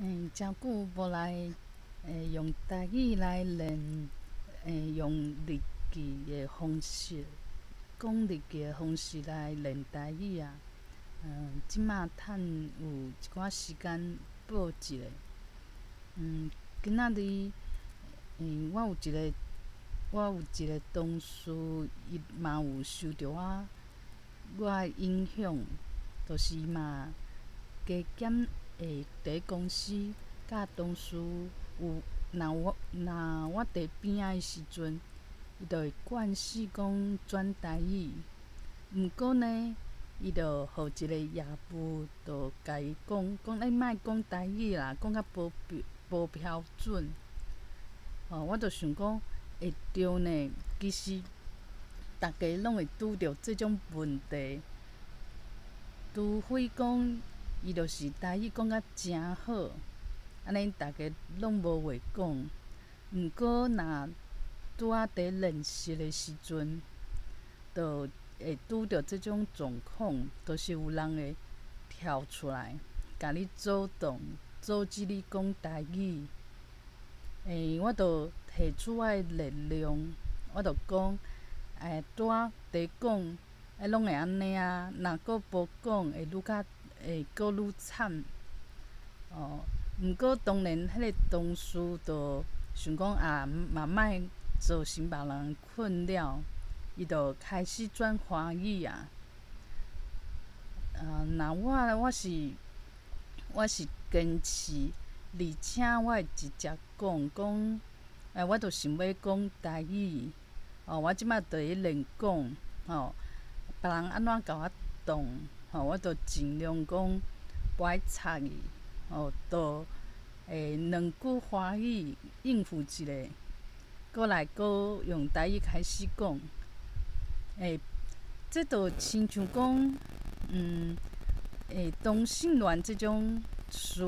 真久无来用台语来练，用日记的方式，讲日记的方式来练台语啊。即马趁有一寡时间报一下。今仔日，我有一个同事，伊嘛有受着我的影响，就是伊嘛加减伫伫公司，甲同事有若我伫边仔的时阵，伊就会惯势讲转台语。毋过呢，伊就互一个业务就甲伊讲你莫讲台语啦，讲较无标准。我就想讲会对呢，其实大家拢会拄着即种问题，除非讲伊就是台语讲甲诚好，安尼大家拢无话讲。毋过若拄仔伫练习的时阵，就会拄着即种状况，就是有人会跳出来，甲你阻止你讲台语。我就提出我的力量，我就讲，拄仔伫讲，拢会安尼啊，若阁无讲，会阁愈惨。毋过当然，迄个同事就想讲嘛莫造成别人困扰，伊就开始转华语啊。那我是坚持，而且我会直接讲，我就想要讲台语。我即摆就咧练讲，别人安怎甲我当，我就尽量讲不爱插伊，就两句华语应付一下，过来用台语开始讲。这就亲像讲，同性恋即种事，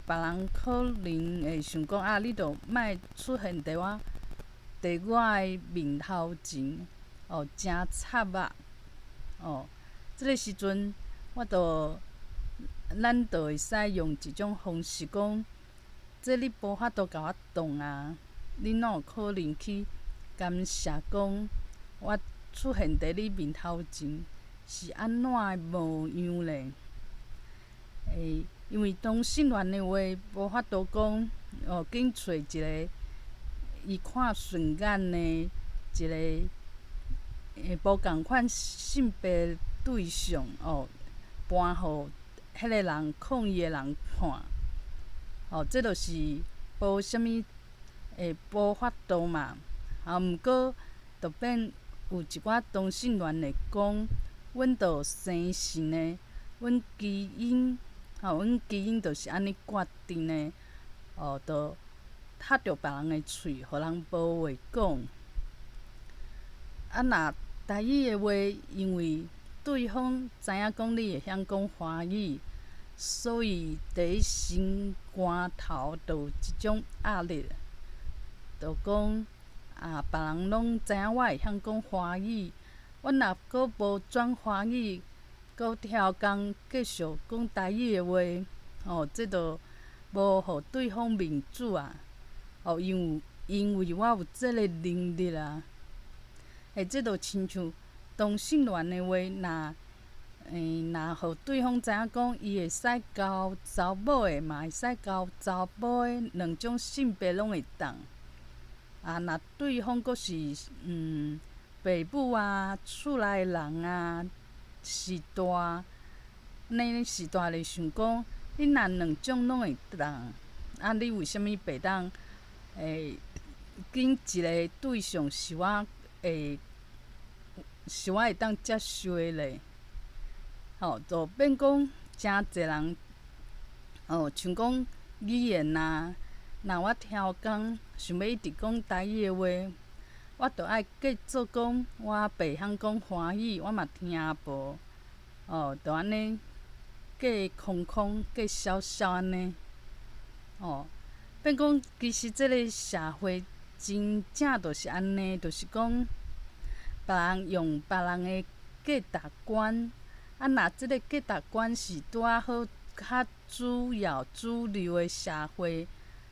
别人可能会想讲你着莫出现伫我的面头前，真插啊。即个时阵，咱就会使用一种方式讲，这你无法度甲我当啊，你哪有可能去干涉讲我出现伫你面头前是安怎的模样咧？因为同性恋的话，无法度讲，紧找一个伊看顺眼的一个无共款性别对象，搬互迄个人抗议的人看。这就是无啥物无法度嘛。毋过就变有一寡同性恋会讲，阮着生性的，阮基因就是安尼决定的，着踢着别人的喙，互人无话讲。若台语的话，因为对方知影讲你会晓讲华语，所以第一心肝头就有一种压力，就讲别人拢知影我会晓讲华语，我若阁无转华语，阁超工继续讲台语的话，这着无互对方面子啊。因为我有这个能力啊。这着亲像同性恋的话，若互对方知影讲，伊会使交查某的，嘛会使交查甫的，两种性别拢会当。若对方阁是爸母啊、厝内的人啊、时代，安尼时代就想讲，你若两种拢会当，你为虾米袂当拣一个对象是我会当接受的咧？就变讲诚侪人，像讲语言啊，若我超工想要一直讲台语的话，我着爱假做讲我袂晓讲华语，我嘛听无，就安尼假空假笑安尼，变讲其实即个社会真正就是安尼，就是讲别人用别人的价值观，若即个价值观是拄好较主流的社会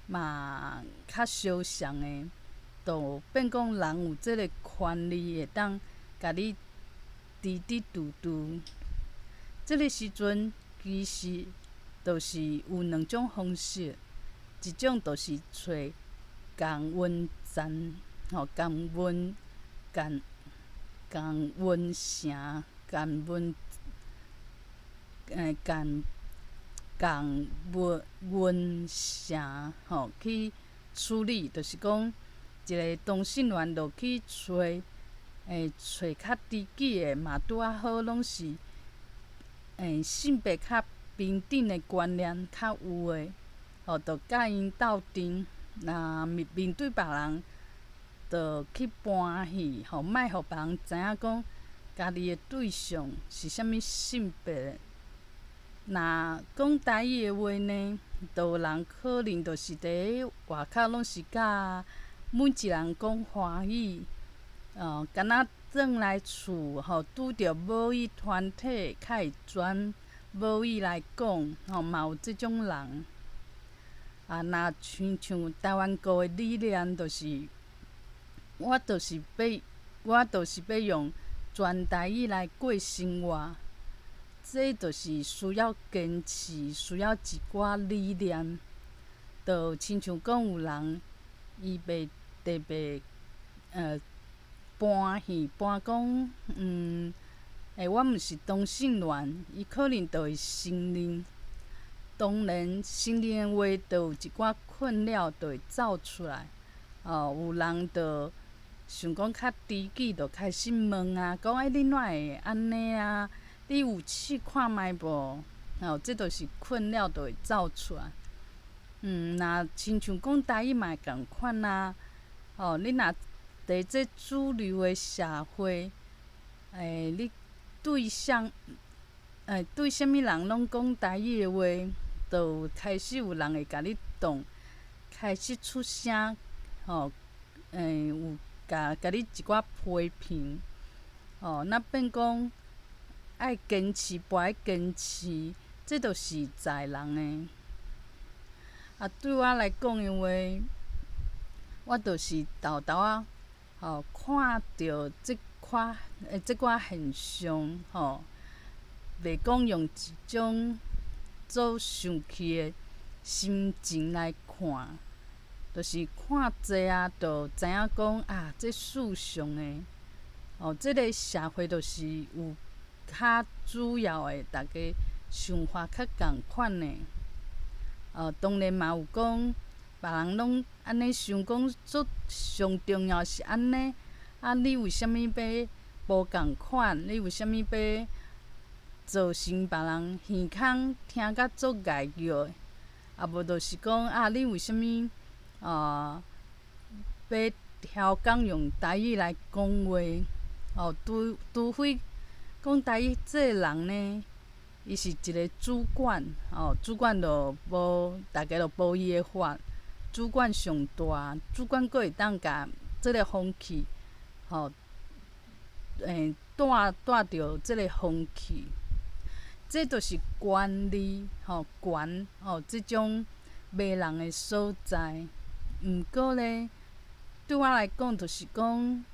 嘛较相像的，就变讲人有即个权利会当甲你拄拄。即个时阵其实就是有两种方式，一种就是找共温层，共温城、共温共温城去处理，就是讲一个同性恋就去找较知己的嘛，拄啊好，拢是性别较平等的观念较有诶，就甲因斗阵。若面对别人，就去搬戏，莫互别人知影讲家己的对象是啥物性别。若讲台语的话呢，就有人可能就是伫外口拢是甲每一人讲华语，敢若转来厝拄着母语团体，较会转母语来讲，嘛有即种人。若亲像台湾国的理念，就是我就是要用全台语来过生活。这就是需要坚持，需要一寡理念。就亲像讲有人，伊袂特别搬戏，搬讲我毋是同性恋，伊可能就会承认。当然，承认的话，就有一寡困扰就会走出来。有人就想讲较知己，就开始问啊，讲你哪会安尼啊？你有试看觅无？这就是困扰，就会走出来。若亲像讲台语嘛会共款啊。你若伫这主流的社会，你对对啥物人拢讲台语的话，就开始有人会甲你当，开始出声，有甲你一寡批评。那变讲爱坚持，不爱坚持，这就是在人的。对我来讲的话，我就是豆豆仔，看到即寡现象，袂讲用一种做生气的心情来看，就是看济啊，就知影讲这世上的即个社会就是有较主要的，大家想法较共款的。当然嘛有讲别人拢安尼想讲，上重要是安尼。你为虾物要无共款？你为虾物要造成别人耳孔听甲做碍叫的？无就是讲你为虾物要超讲用台语来讲话？除非讲台语这个人呢，伊是一个主管，主管就无，大家就无伊的法。主管上大，主管阁会当甲即个风气，带着即个风气。这就是权力，权，即种骂人的所在。毋过呢，对我来讲，就是讲，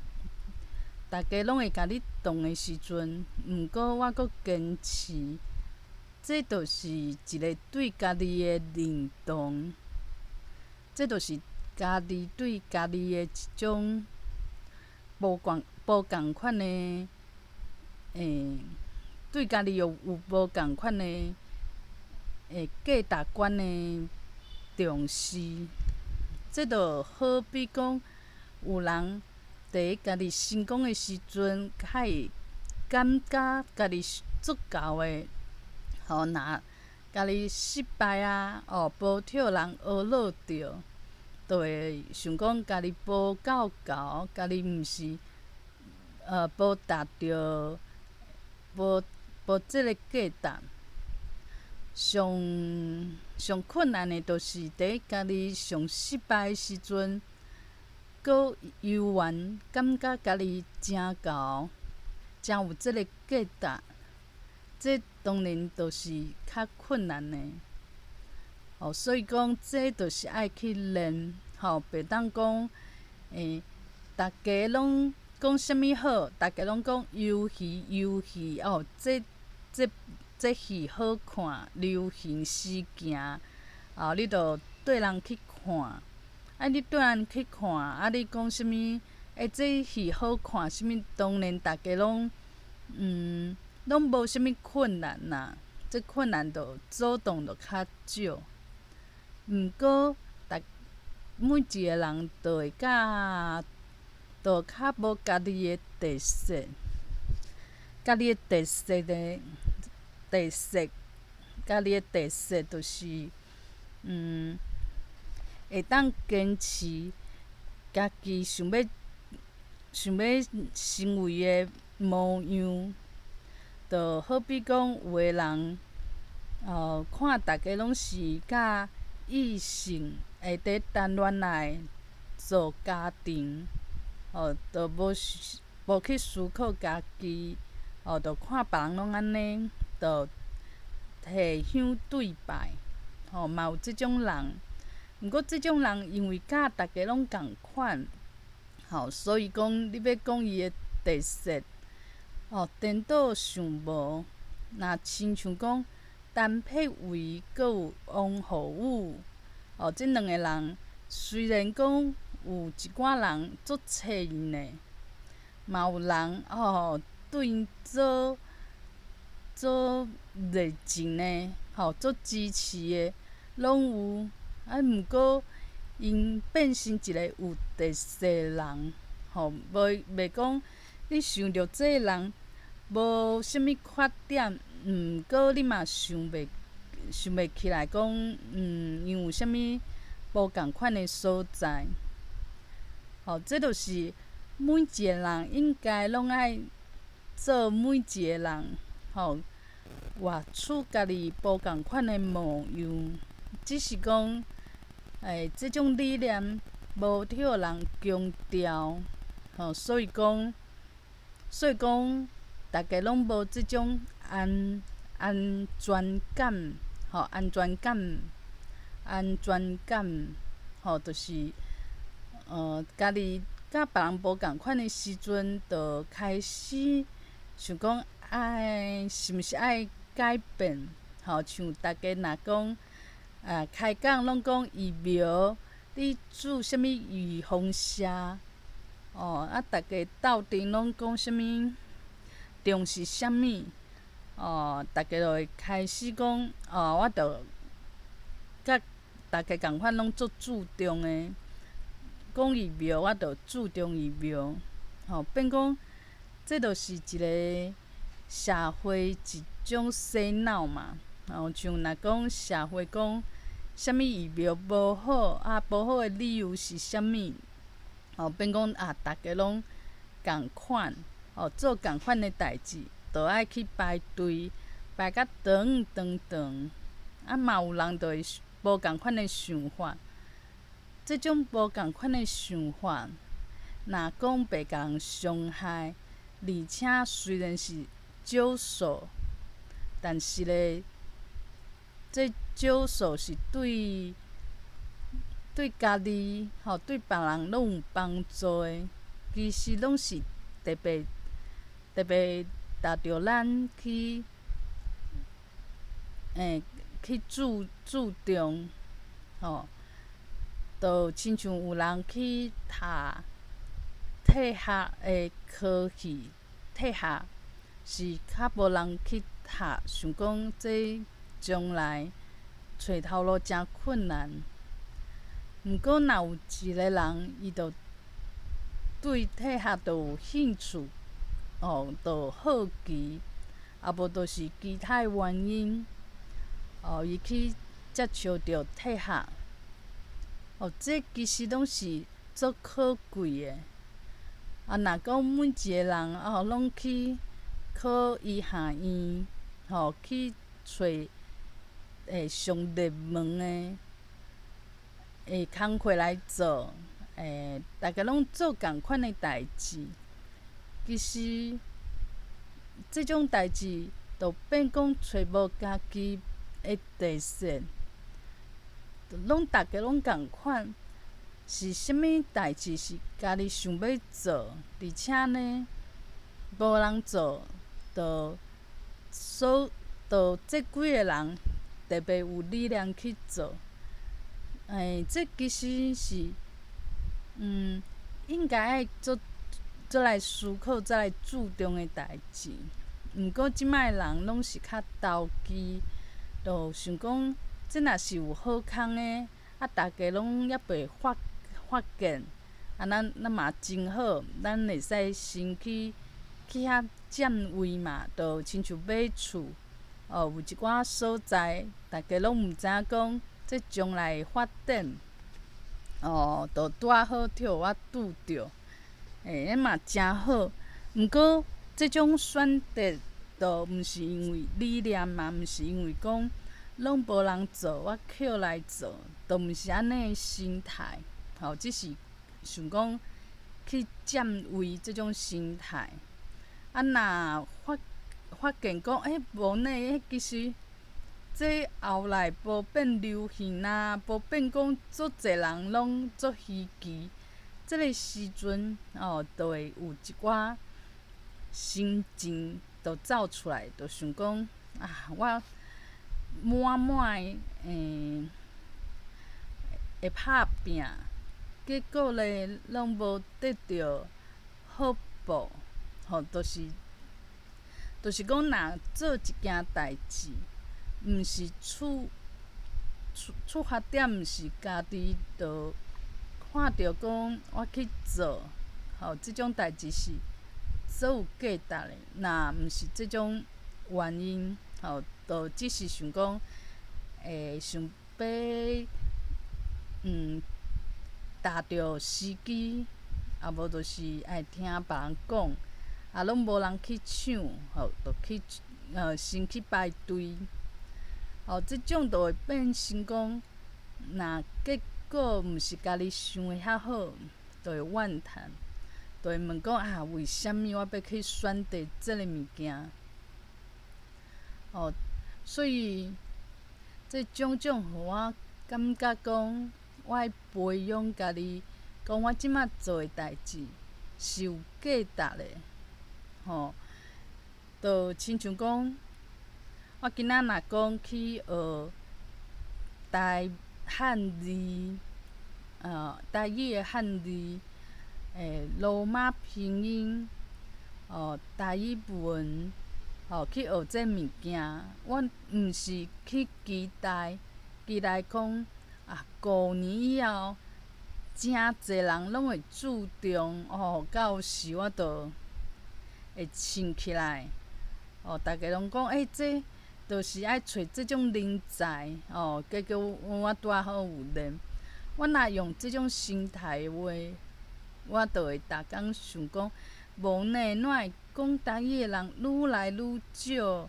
大家拢会甲你动的时阵，毋过我阁坚持，这就是一个对家己的认同。这就是家己对家己的一种无共款的，对家己有无共款的价值观的重视。这就好比讲，有人伫家己成功的时阵，较会感觉家己足够的。若家己失败啊，无替人学落着，就会想讲家己无够厚，家己毋是无达着无即个价值。上困难的，就是伫家己上失败的时阵，阁犹原感觉家己真厚，真有即个价值。这当然就是较困难的。所以讲，这就是爱去练，袂当讲，大家拢讲啥物好，大家拢讲游戏这戏好看，流行时行，你着缀人去看。你缀人去看，你讲啥物？这戏好看，啥物？当然，大家拢拢无啥物困难啦。这困难着走动着较少。毋过，每一个人都会都较无家己的特色，家己的特色的特色，家己的特色就是会当坚持家己想要成为的模样。就好比讲，有个人看大家拢是甲异性会伫谈恋爱、做家庭，就无去思考家己，就看别人拢安尼，就互相对待，嘛有即种人。毋过即种人因为甲大家拢共款，所以讲你要讲伊的特色，颠倒想无。若亲像讲陈佩维佮有王浩宇，即两个人虽然讲有一寡人足摕因的，嘛有人对因做热情的，做支持的，拢有。毋过因变成一个有特色的人，袂讲你想着这个人无啥物缺点，毋过你嘛想袂起来讲，因有啥物无共款的所在。这就是每一个人应该拢爱做每一个人，活出家己无共款的模样。只是讲，即种理念无替互人强调，所以讲，大家拢无即种安全感，安全感，就是家己甲别人无共款的时阵，就开始想讲是毋是爱改变？像大家若讲开讲拢讲疫苗，你注啥物预防针？大家斗阵拢讲啥物？重视啥物？大家就会开始讲，我着甲大家共款，拢足注重的。讲疫苗，我着注重疫苗。变讲，这就是一个社会一种洗脑嘛。像若讲社会讲啥物疫苗无好，无好的理由是啥物？变讲大家拢共款，做共款的代志，就爱去排队，排甲长。嘛有人就会无共款的想法。即种无共款的想法，若讲袂甲人伤害，而且虽然是少数，但是咧，这少数是对家己对别人拢有帮助的。其实拢是特别值着咱去注重，就亲像有人去体学的科系，体学是较无人去读，想讲这将来找头路真困难。毋过若有一个人，伊就对体学就有兴趣，就好奇，无就是其他原因，伊去接触着体学。这其实拢是足可贵的。若讲每一个人拢去考医学院，去找上热门的工课来做，大家拢做共款的代志。其实即种代志就变讲找无家己的底线，逐个拢共款。是啥物代志是家己想要做，而且呢，无人做，就这几个人特别有力量去做。这其实是，应该爱做来思考、做来注重的代志。毋过即摆人拢是较投机，就想讲，这若是有好康的，逐个拢还袂发现，咱嘛真好，咱会使先去遐占位嘛，就亲像买厝，有一寡所在，逐个拢毋知影讲，这将来的发展，就拄好替我拄着，迄嘛真好。毋过，这种选择，就毋是因为理念嘛，毋是因为讲拢无人做，我捡来做，都毋是安尼的心态。只是想讲去占位即种心态。若发现讲，无呢，其实这后来无变流行啊，无变讲足侪人拢足稀奇。即个时阵，就会有一寡心情就走出来，就想讲我满会拍拼。结果咧，拢无得到好报，就是讲，若做一件代志，毋是出发点，毋是家己就看着讲我去做，即种代志是做有价值的。若毋是即种原因，就只是想讲，想要踏着时机，无就是爱听别人讲，拢无人去抢，就去先去排队。即种就会变成讲，若结果毋是家己想的遐好，就会怨叹，就会问讲为虾米我要去选择即个物件？所以这种互我感觉讲，我爱培养家己，讲我即摆做的代志是有价值的。就亲像讲，我今仔若讲去学台汉字，台语的汉字，罗马拼音，台语文，去学这物件，我毋是去期待讲5年以后，诚侪人拢会注重，到时我就会穿起来。逐个拢讲，这就是爱找即种人才，结果我拄好有咧。我若用即种心态的话，我就会逐工想讲，无呢，怎会讲台语的人愈来愈少？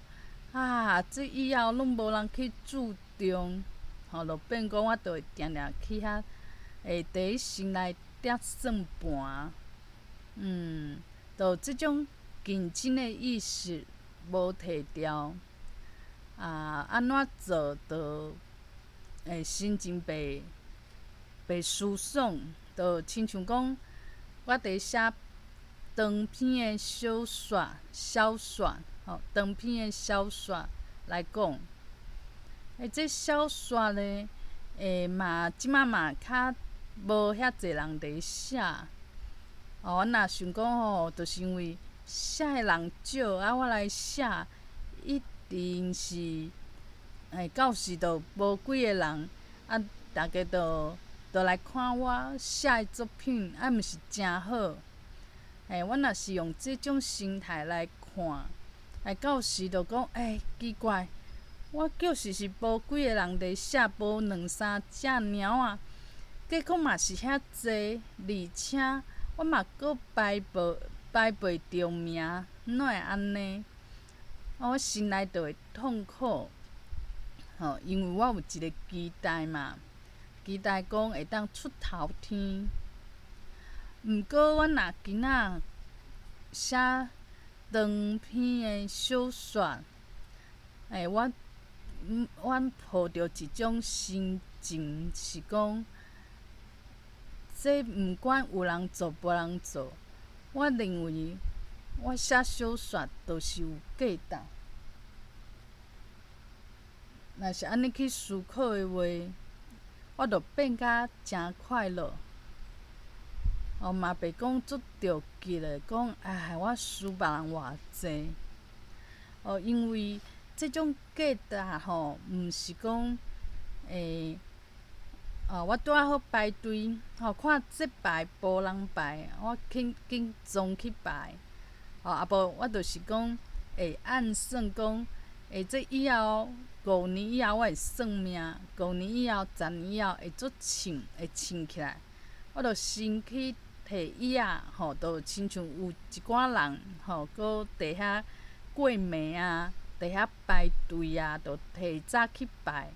这以后拢无人去注重，就变讲我就会定定去遐，会第一心内点算盘。就即种竞争的意识无摕掉，安怎做就会心情袂舒爽。就亲像讲，我伫写长篇的小说，长篇的小说来讲，这小说咧，即摆嘛较无遐侪人伫写。我若想讲就是因为写的人少，我来写，一定是到时就无几个人，逐个就来看我写的作品，毋是诚好。我若是用即种心态来看，到时就讲，奇怪，我就是无几个人伫写，无2、3只猫仔，结果嘛是遐济，而且我嘛阁排袂着名，怎会安尼？我心内就会痛苦，因为我有一个期待嘛，期待讲会当出头天。毋过我若今仔写长篇的小说，阮抱着一种心情是讲，这毋管有人做无人做，我认为我写小说就是有价值。若是安尼去思考的话，我着变甲诚快乐。嘛袂讲足着急的，讲我输别人偌济。因为即种价值毋是讲我拄仔好排队，看这排无人排，我紧冲去排。啊无我就是讲会按算讲，这以后5年以后我会算命，5年以后、10年以后会足称，会称起来。我着先去摕椅仔，着亲像有一寡人搁伫遐过暝啊，伫遐排队啊，着提早去排。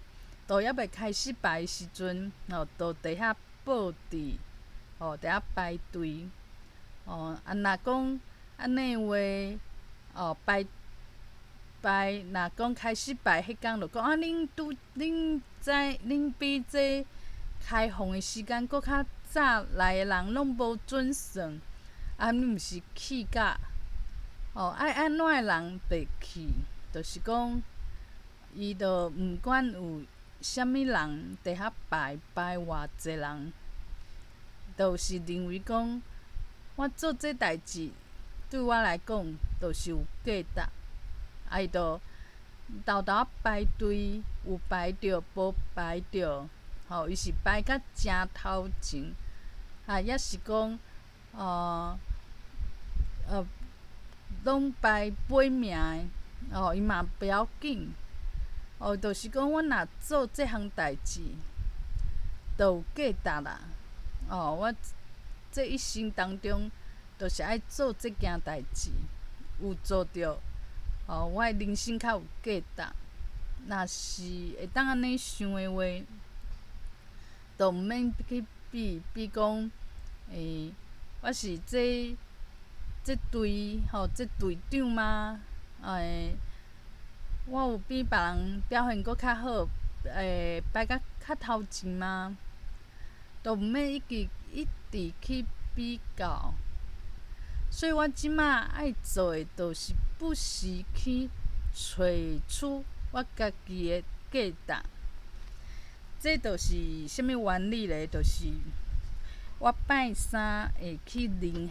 都还袂开始排的时阵，都伫遐报伫，伫遐排队。若讲安尼话，若讲开始排迄天，就讲恁比这开放的时间搁较早来的人拢无准算，恁毋是气甲？爱安怎的人袂气？就是讲，伊着毋管有啥物人伫遐排偌济人，就是认为讲，我做这代志对我来讲，就是有价值。伊着豆豆排队，有排着，无排着，伊是排甲诚头前，抑是讲，拢排尾名的，伊嘛不要紧。就是讲，我若做即项代志，就有价值啦。我这一生当中，就是爱做即件代志，有做着，我的人生较有价值。若是会当安尼想的话，就毋免去比讲，我是这队这队长吗？我有比别人表现搁较好，排甲较头前吗？都毋免一直去比较。所以我即马爱做的，就是不时去找出我家己的价值。这就是啥物原理咧？就是我拜三会去认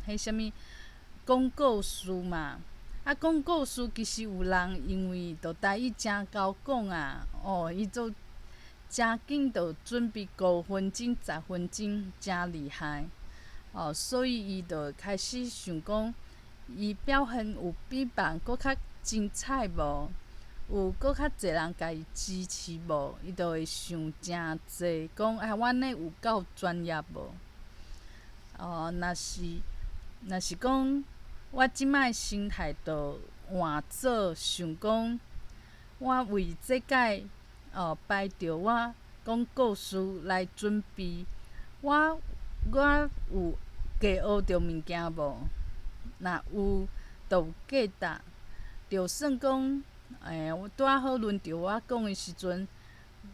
迄啥物广告师嘛。广告师其实有人因为着台语诚够讲啊，伊做诚紧着准备5分钟、10分钟，诚厉害。所以伊着开始想讲，伊表现有比别人搁较精彩无？有搁较侪人家己支持无？伊着会想诚济，讲我安尼有够专业无？若是讲，我即摆心态着换做想讲，我为即届排着我广告师来准备，我有加学着物件无？若有，就有价值。就算讲，我拄仔好轮着我讲的时阵，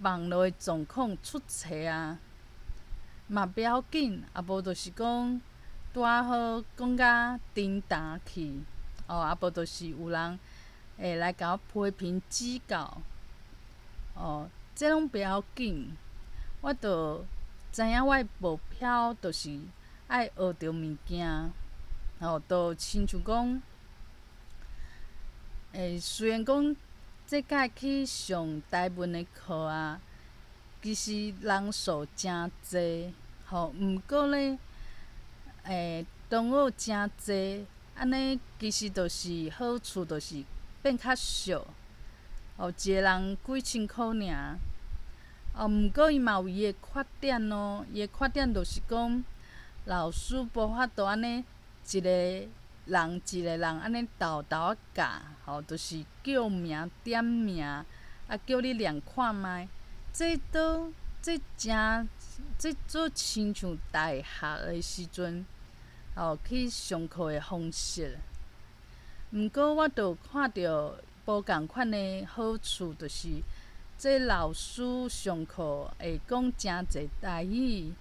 网络的状况出错啊，嘛不要紧，无就是讲。拄仔好讲甲沉淡去，无就是有人会来甲我批评指教，这拢不要紧。我着知影我的目标就是爱学着物件，就亲像讲，虽然讲即届去上台文的课啊，其实人数诚济，毋过咧。同学诚济，安尼其实就是好处，就是变较俗。一个人几千箍尔。毋过伊嘛有伊的缺点咯。伊的缺点就是讲，老师无法度安尼一个人安尼豆豆教，就是叫名点名，叫你念看觅。这做亲像大学的时阵。去上课的方式，毋过我着看到无共款的好处，就是这老师上课会讲诚侪台语，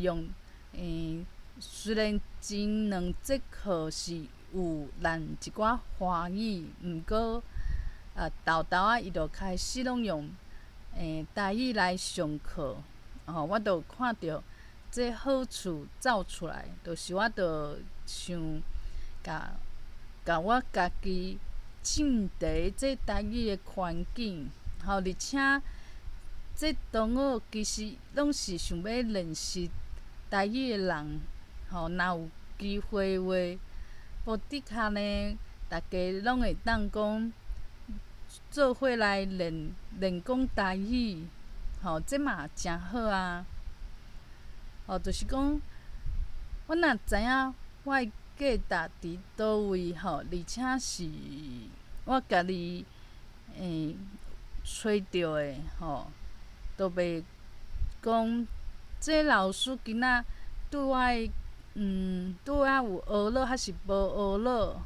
用虽然前2节课是有咱一寡华语，毋过豆豆仔伊就开始拢用台语来上课，我就看到这好处走出来，就是我就想甲我家己进伫这台语的环境，而且这同学其实拢是想要认识台语的人，若有机会话，无的确呢，大家拢会当讲做伙来练讲台语，这嘛诚好啊。就是讲我若知影我的价值伫倒位，而且是我家己找到的，就袂讲这老师囡仔对我的对我有学落还是无学落，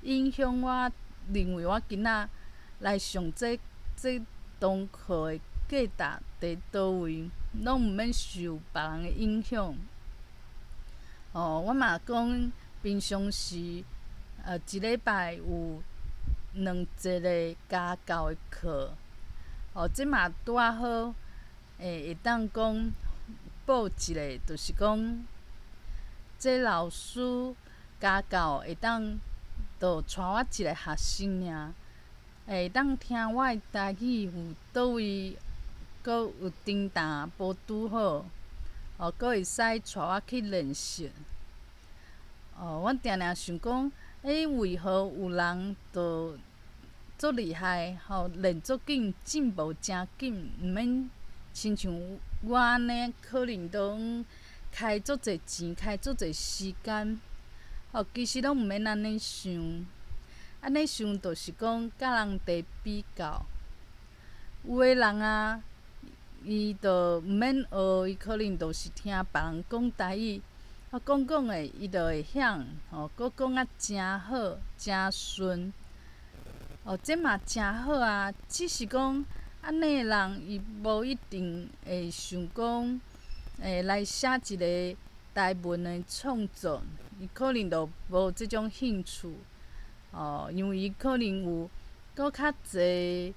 影响我认为我囡仔来上这堂课的价值伫倒位，拢毋免受别人的影响。我嘛讲平常时一礼拜有2节的家教的课，这嘛拄仔好，会当讲报一个，就是讲这老师家教会当就带我一个学生尔，会当听我的台语有倒位，阁有重淡无拄好，阁会使带我去练习。我定定想讲，为何有人就足厉害，练足紧，进步诚紧，毋免亲像我安尼，可能都开足侪钱，开足侪时间。其实拢毋免安尼想，安尼想就是讲甲人地比较。有的人啊，伊就毋免学，伊可能就是听别人讲台语。讲的，伊就会晓，阁讲啊诚好，诚顺。这嘛诚好啊，只是讲安尼的人，伊无一定会想讲，来写一个台文的创作，伊可能就无即种兴趣。因为伊可能有阁较侪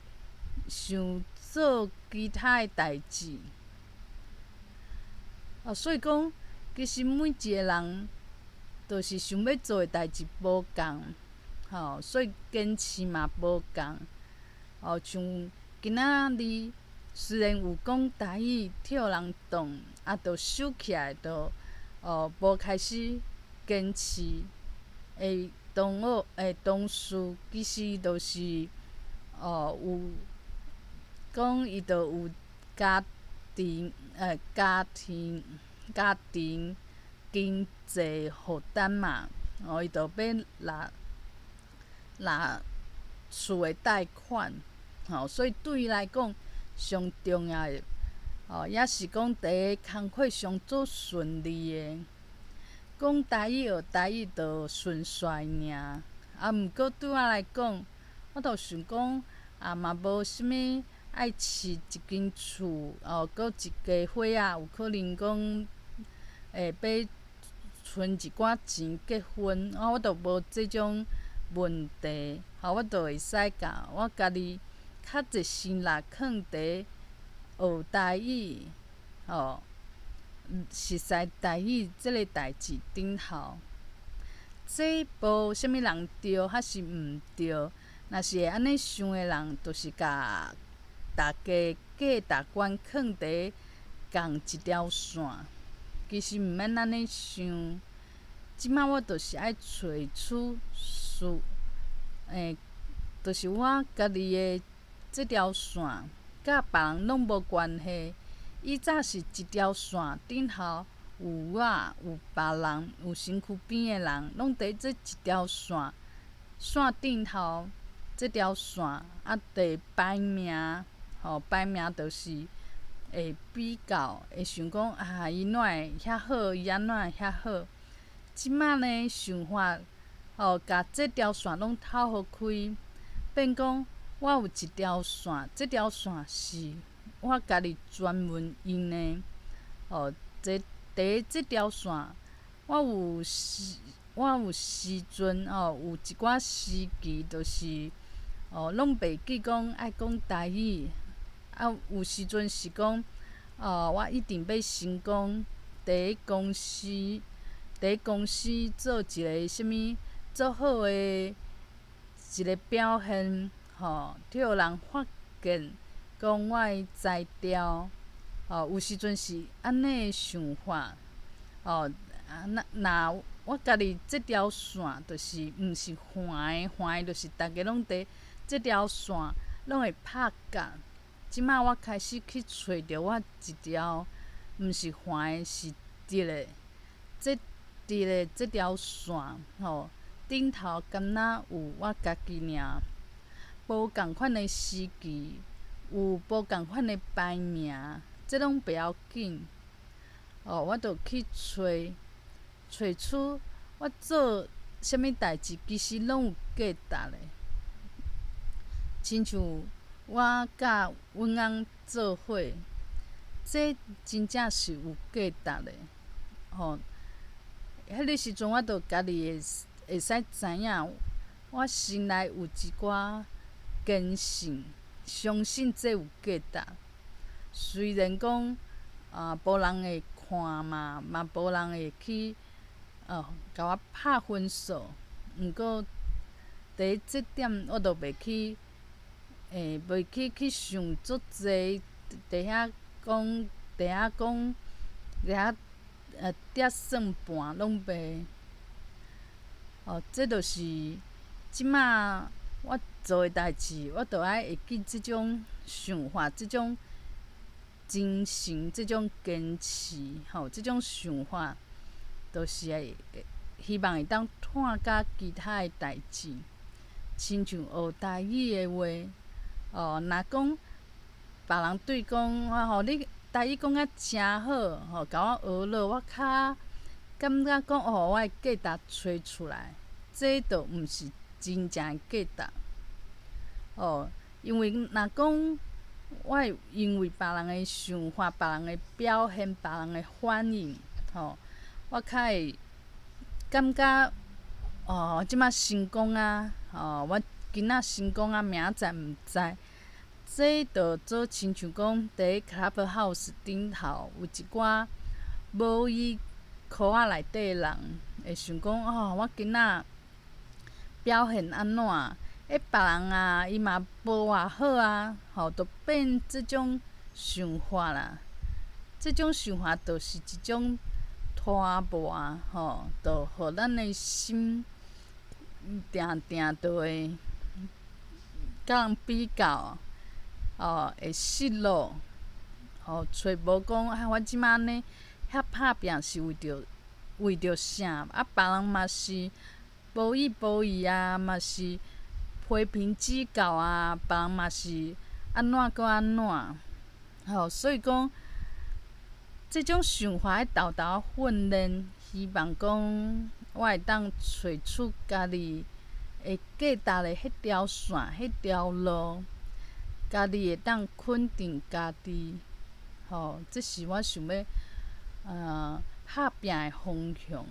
想做其他的代志。所以讲，其实每一个人，就是想要做的代志无共，所以坚持嘛无共。像今仔日虽然有讲台语跳人动，就收起来，就无开始坚持。同事其实就是有讲伊就有家庭经济负担嘛，伊就要拿厝的贷款，所以对伊来讲上重要的，也是讲第一个工课上做顺利的。讲台语学台语就顺遂尔，毋过对我来讲，我就想讲嘛无啥物爱饲一间厝，阁一家伙仔，有可能讲要存一寡钱结婚，我就无即种问题，我就会使甲我家己较热心力囥伫学台语，熟悉台语即个代志顶头。这无啥物人对还是毋对，若是会安尼想的人，就是甲大家价值观囥伫共一条线。其实毋免安尼想，即摆我就是爱找出就是我家己的即条线，甲别人拢无关系。以早是一条线顶头有我，有别人，有身躯边的人，拢伫即一条线顶头。即条线得排名，排名就是会比较，会想讲伊哪会遐好，伊安怎会遐好。即摆呢想法，甲即条线拢透互开，变讲我有一条线，即条线是我家己专门用的。第一即条线，我有时阵有一寡时期，就是拢袂记讲爱讲台语，有时阵是讲我一定要先讲第一公司做一个啥物做好诶一个表现，互人发现讲我诶才调，有时阵是安尼诶想法，若我家己即条线，就是毋是环诶，就是逐个拢伫即条线拢会拍角。即摆我开始去找着我一条毋是环诶，是直诶，直诶即条线，顶头敢若有我家己尔，无共款诶时期，有无共款诶排名，即拢袂要紧。我着去找出我做啥物代志，其实拢有价值诶。亲像我甲阮翁做伙，这真正是有价值诶。迄个时阵我着家己会使知影，我心内有一寡坚信，相信这有价值。虽然讲无人会看嘛无人会去甲我拍分数，毋过第一即点我着袂去去想足济，伫遐讲折算盘拢袂。这就是即摆我做诶代志，我着爱会记即种想法，即种精神，即种坚持，即种想法，就是会希望会当拖甲其他诶代志，亲像学台语诶话，若讲别人对讲你台语讲啊真好，甲我学落，我较感觉讲我诶价值找出来，这着毋是真正诶价值。因为若讲我会因为别人诶想法、别人诶表现、别人诶反应，我较会感觉即摆成功啊，我今仔成功啊，明仔载毋知。这着做亲像讲，伫 Clubhouse 顶头有一寡无伊箍仔内底诶人，会想讲我今仔表现安怎？别人啊，伊嘛无偌好啊，着变即种想法啦。即种想法就是一种拖磨，着互咱诶心定定着会甲人比较，会失落，找无讲我即摆安尼遐拍拼是为着啥？别人嘛是无意无意啊，嘛是批评指教啊，别人嘛是安怎搁安怎，所以讲，即种想法爱豆豆训练，希望讲我会当找出家己会价值的迄条线、迄条路，家己会当肯定家己，这是我想要打拼的方向。